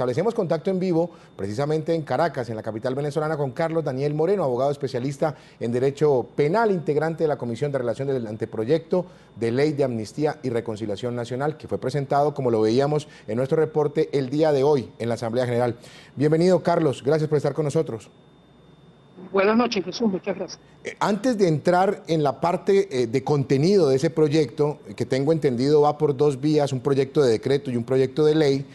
establecemos contacto en vivo, precisamente en Caracas, en la capital venezolana, con Carlos Daniel Moreno, abogado especialista en Derecho Penal, integrante de la Comisión de Relación del Anteproyecto de Ley de Amnistía y Reconciliación Nacional, que fue presentado, como lo veíamos en nuestro reporte, el día de hoy en la Asamblea General. Bienvenido, Carlos, gracias por estar con nosotros. Buenas noches, Jesús, muchas gracias. Antes de entrar en la parte de contenido de ese proyecto, que tengo entendido va por dos vías, un proyecto de decreto y un proyecto de ley,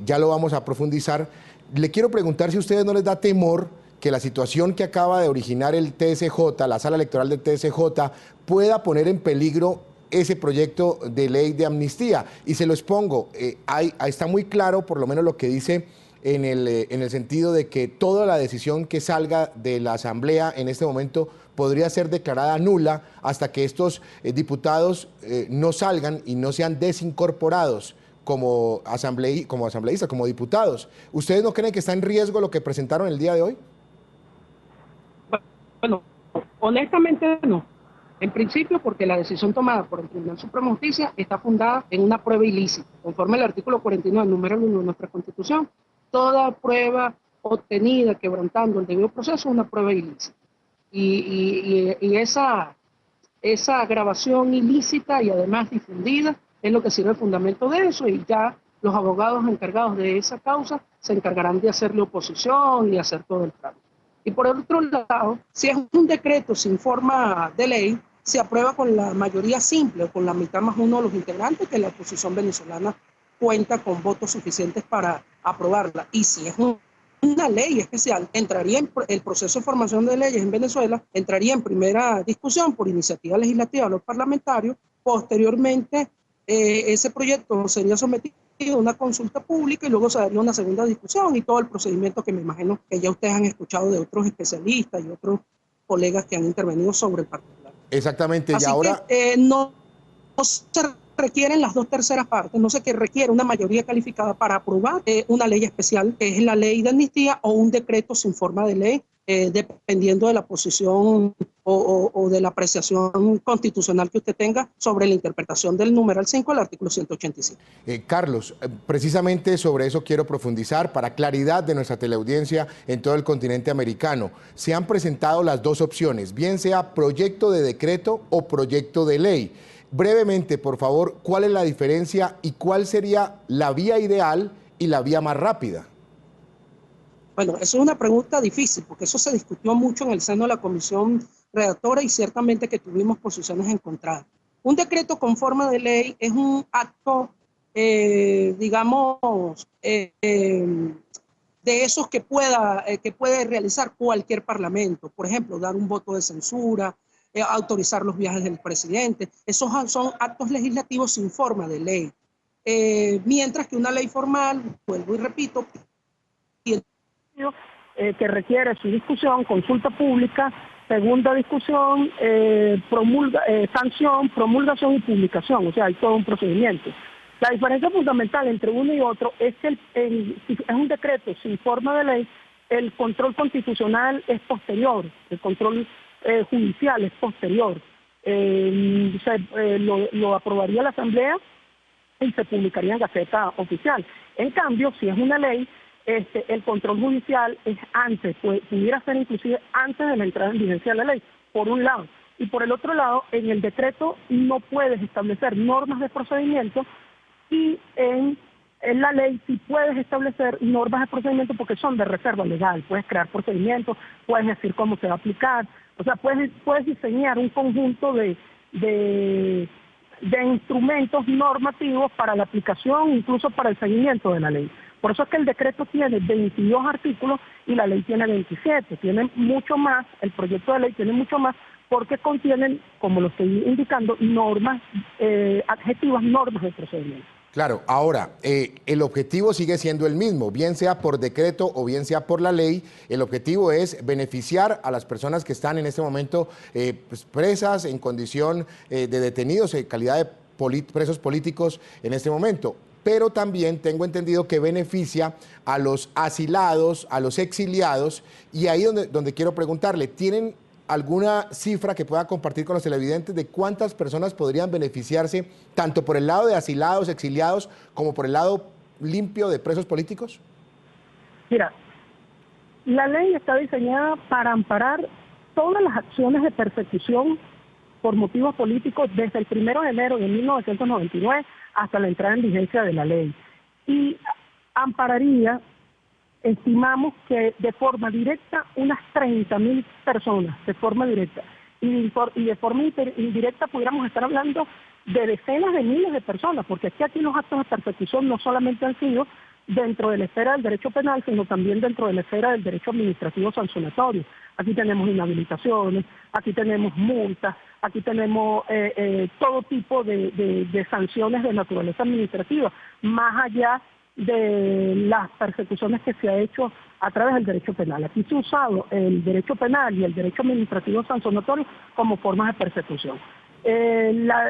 ya lo vamos a profundizar, le quiero preguntar si a ustedes no les da temor que la situación que acaba de originar el TSJ, la sala electoral del TSJ, pueda poner en peligro ese proyecto de ley de amnistía. Y se lo expongo, está muy claro, por lo menos lo que dice en el sentido de que toda la decisión que salga de la Asamblea en este momento podría ser declarada nula hasta que estos diputados no salgan y no sean desincorporados como asambleístas, como diputados. ¿Ustedes no creen que está en riesgo lo que presentaron el día de hoy? Bueno, honestamente no. En principio, porque la decisión tomada por el Tribunal Supremo de Justicia está fundada en una prueba ilícita, conforme al artículo 49, número 1 de nuestra Constitución. Toda prueba obtenida quebrantando el debido proceso es una prueba ilícita. Y esa grabación ilícita y además difundida es lo que sirve de fundamento de eso, y ya los abogados encargados de esa causa se encargarán de hacerle oposición y hacer todo el trámite. Y por otro lado, si es un decreto sin forma de ley, se aprueba con la mayoría simple o con la mitad más uno de los integrantes, que la oposición venezolana cuenta con votos suficientes para aprobarla. Y si es una ley especial, entraría en el proceso de formación de leyes en Venezuela, entraría en primera discusión por iniciativa legislativa de los parlamentarios. Posteriormente, ese proyecto sería sometido a una consulta pública y luego se daría una segunda discusión y todo el procedimiento que me imagino que ya ustedes han escuchado de otros especialistas y otros colegas que han intervenido sobre el particular. Exactamente. Así y ahora que no se requieren las 2/3 partes, no se requiere una mayoría calificada para aprobar una ley especial, que es la ley de amnistía, o un decreto sin forma de ley, dependiendo de la posición o de la apreciación constitucional que usted tenga sobre la interpretación del numeral 5 del artículo 185. Carlos, precisamente sobre eso quiero profundizar para claridad de nuestra teleaudiencia en todo el continente americano. Se han presentado las dos opciones, bien sea proyecto de decreto o proyecto de ley. Brevemente, por favor, ¿cuál es la diferencia y cuál sería la vía ideal y la vía más rápida? Bueno, eso es una pregunta difícil, porque eso se discutió mucho en el seno de la comisión redactora y ciertamente que tuvimos posiciones encontradas. Un decreto con forma de ley es un acto, digamos, de esos que puede realizar cualquier parlamento. Por ejemplo, dar un voto de censura, autorizar los viajes del presidente. Esos son actos legislativos sin forma de ley. Mientras que una ley formal, vuelvo y repito, que requiere su discusión, consulta pública, segunda discusión, sanción, promulgación y publicación. O sea, hay todo un procedimiento. La diferencia fundamental entre uno y otro es que si es un decreto sin forma de ley, el control constitucional es posterior, el control judicial es posterior. Lo aprobaría la Asamblea y se publicaría en Gaceta Oficial. En cambio, si es una ley, el control judicial es antes, pudiera ser inclusive antes de la entrada en vigencia de la ley, por un lado. Y por el otro lado, en el decreto no puedes establecer normas de procedimiento, y en la ley sí puedes establecer normas de procedimiento porque son de reserva legal. Puedes crear procedimientos, puedes decir cómo se va a aplicar, o sea, puedes diseñar un conjunto de instrumentos normativos para la aplicación, incluso para el seguimiento de la ley. Por eso es que el decreto tiene 22 artículos y la ley tiene 27. Tiene mucho más, el proyecto de ley tiene mucho más, porque contienen, como lo estoy indicando, normas adjetivas, normas de procedimiento. Claro, ahora, el objetivo sigue siendo el mismo, bien sea por decreto o bien sea por la ley. El objetivo es beneficiar a las personas que están en este momento presas en condición de detenidos, en calidad de presos políticos en este momento. Pero también tengo entendido que beneficia a los asilados, a los exiliados, y ahí donde quiero preguntarle, ¿tienen alguna cifra que pueda compartir con los televidentes de cuántas personas podrían beneficiarse tanto por el lado de asilados, exiliados, como por el lado limpio de presos políticos? Mira, la ley está diseñada para amparar todas las acciones de persecución por motivos políticos desde el 1 de enero de 1999 hasta la entrada en vigencia de la ley. Y ampararía, estimamos que de forma directa, unas 30.000 personas, de forma directa. Y de forma indirecta pudiéramos estar hablando de decenas de miles de personas, porque es que aquí los actos de persecución no solamente han sido dentro de la esfera del derecho penal, sino también dentro de la esfera del derecho administrativo sancionatorio. Aquí tenemos inhabilitaciones, aquí tenemos multas, aquí tenemos todo tipo de sanciones de naturaleza administrativa, más allá de las persecuciones que se ha hecho a través del derecho penal. Aquí se ha usado el derecho penal y el derecho administrativo sancionatorio como formas de persecución.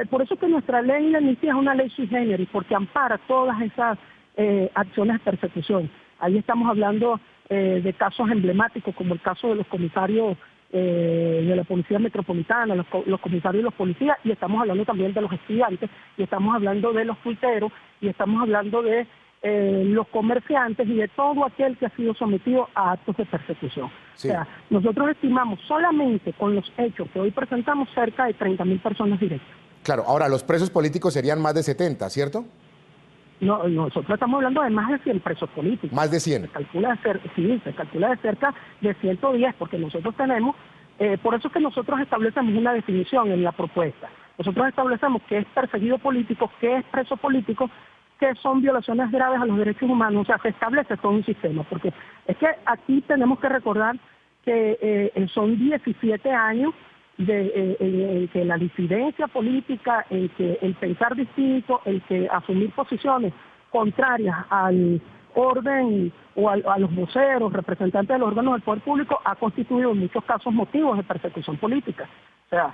Por eso que nuestra ley de amnistía es una ley sui generis, porque ampara todas esas acciones de persecución. Ahí estamos hablando de casos emblemáticos como el caso de los comisarios de la Policía Metropolitana, los comisarios y los policías, y estamos hablando también de los estudiantes, y estamos hablando de los tuiteros, y estamos hablando de los comerciantes y de todo aquel que ha sido sometido a actos de persecución. Sí. O sea, nosotros estimamos solamente con los hechos que hoy presentamos cerca de 30.000 personas directas. Claro, ahora los presos políticos serían más de 70, ¿cierto? No, nosotros estamos hablando de más de 100 presos políticos. Más de 100. Se calcula de cerca de 110, porque nosotros tenemos, por eso es que nosotros establecemos una definición en la propuesta. Nosotros establecemos qué es perseguido político, qué es preso político, qué son violaciones graves a los derechos humanos. O sea, se establece todo un sistema, porque es que aquí tenemos que recordar que son 17 años en que la disidencia política, en que el pensar distinto, el que asumir posiciones contrarias al orden o a los voceros, representantes de los órganos del poder público, ha constituido en muchos casos motivos de persecución política. O sea,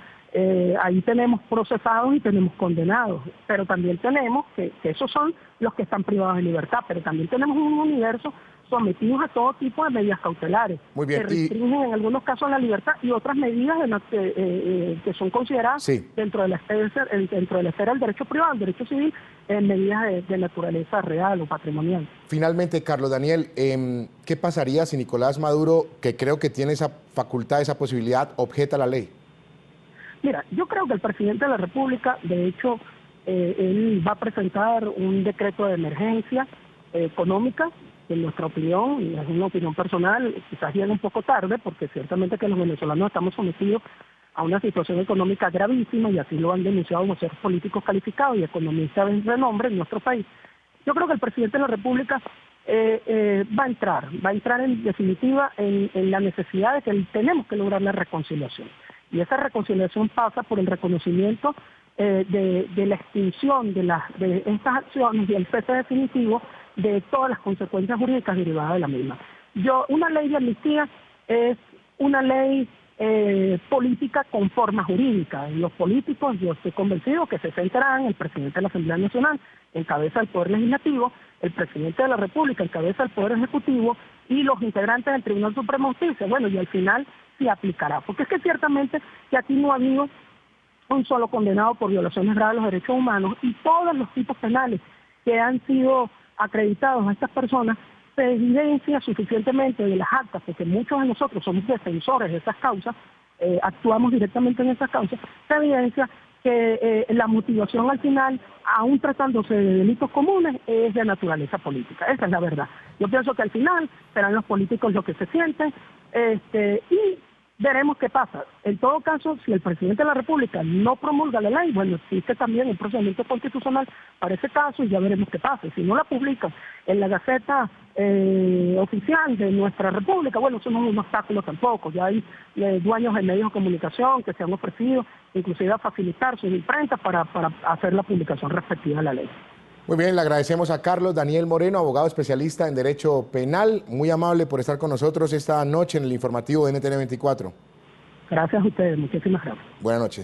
ahí tenemos procesados y tenemos condenados, pero también tenemos que esos son los que están privados de libertad, pero también tenemos un universo sometidos a todo tipo de medidas cautelares, Muy bien, que restringen en algunos casos la libertad y otras medidas que son consideradas sí, dentro de la esfera del derecho privado, del derecho civil, medidas de naturaleza real o patrimonial. Finalmente, Carlos Daniel, ¿qué pasaría si Nicolás Maduro, que creo que tiene esa facultad, esa posibilidad, objeta la ley? Mira, yo creo que el presidente de la República, de hecho, él va a presentar un decreto de emergencia económica. En nuestra opinión, y es una opinión personal, quizás llega un poco tarde, porque ciertamente que los venezolanos estamos sometidos a una situación económica gravísima, y así lo han denunciado voceros políticos calificados y economistas de renombre en nuestro país. Yo creo que el presidente de la República va a entrar en definitiva en la necesidad de que tenemos que lograr la reconciliación. Y esa reconciliación pasa por el reconocimiento de la extinción de estas acciones y el cese definitivo de todas las consecuencias jurídicas derivadas de la misma. Una ley de amnistía es una ley política con forma jurídica. Los políticos, yo estoy convencido que se centrarán, el presidente de la Asamblea Nacional encabeza el Poder Legislativo, el presidente de la República encabeza el Poder Ejecutivo y los integrantes del Tribunal Supremo de Justicia. Bueno, y al final se aplicará, porque es que ciertamente que aquí no ha habido un solo condenado por violaciones graves de los derechos humanos, y todos los tipos penales que han sido acreditados a estas personas se evidencia suficientemente de las actas, porque muchos de nosotros somos defensores de esas causas, actuamos directamente en esas causas, se evidencia que la motivación al final, aún tratándose de delitos comunes, es de naturaleza política. Esa es la verdad. Yo pienso que al final serán los políticos los que se sienten, y veremos qué pasa. En todo caso, si el presidente de la República no promulga la ley, bueno, existe también un procedimiento constitucional para ese caso y ya veremos qué pasa. Si no la publica en la Gaceta oficial de nuestra República, bueno, eso no es un obstáculo tampoco. Ya hay dueños de medios de comunicación que se han ofrecido inclusive a facilitar sus imprentas para hacer la publicación respectiva de la ley. Muy bien, le agradecemos a Carlos Daniel Moreno, abogado especialista en Derecho Penal, muy amable por estar con nosotros esta noche en el informativo de NTN 24. Gracias a ustedes, muchísimas gracias. Buenas noches.